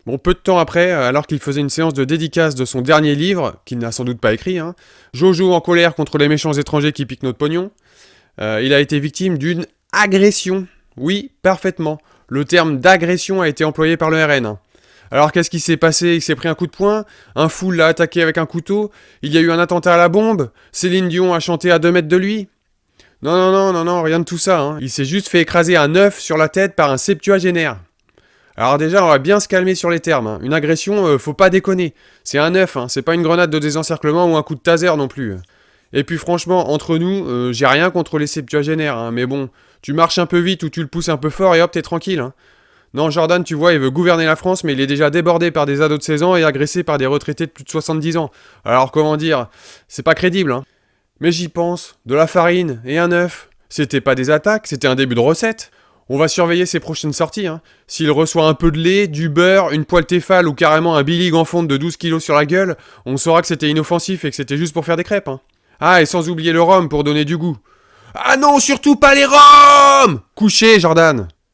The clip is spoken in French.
Bon, peu de temps après, alors qu'il faisait une séance de dédicace de son dernier livre, qu'il n'a sans doute pas écrit, hein, Jojo en colère contre les méchants étrangers qui piquent notre pognon, il a été victime d'une agression. Oui, parfaitement. Le terme d'agression a été employé par le RN, hein. Alors qu'est-ce qui s'est passé? Il s'est pris un coup de poing, un fou l'a attaqué avec un couteau, il y a eu un attentat à la bombe, Céline Dion a chanté à 2 mètres de lui. Non, non, non, non, non, rien de tout ça, hein. Il s'est juste fait écraser un œuf sur la tête par un septuagénaire. Alors déjà, on va bien se calmer sur les termes, hein. Une agression, faut pas déconner. C'est un œuf, hein. C'est pas une grenade de désencerclement ou un coup de taser non plus. Et puis franchement, entre nous, j'ai rien contre les septuagénaires, hein. Mais bon, tu marches un peu vite ou tu le pousses un peu fort et hop, t'es tranquille, hein. Non, Jordan, tu vois, il veut gouverner la France, mais il est déjà débordé par des ados de 16 ans et agressé par des retraités de plus de 70 ans. Alors comment dire, c'est pas crédible, hein. Mais j'y pense, de la farine et un œuf. C'était pas des attaques, c'était un début de recette. On va surveiller ses prochaines sorties, hein. S'il reçoit un peu de lait, du beurre, une poêle Tefal ou carrément un Billig en fonte de 12 kilos sur la gueule, on saura que c'était inoffensif et que c'était juste pour faire des crêpes, hein. Ah, et sans oublier le rhum pour donner du goût. Ah non, surtout pas les rhums! Couché, Jordan!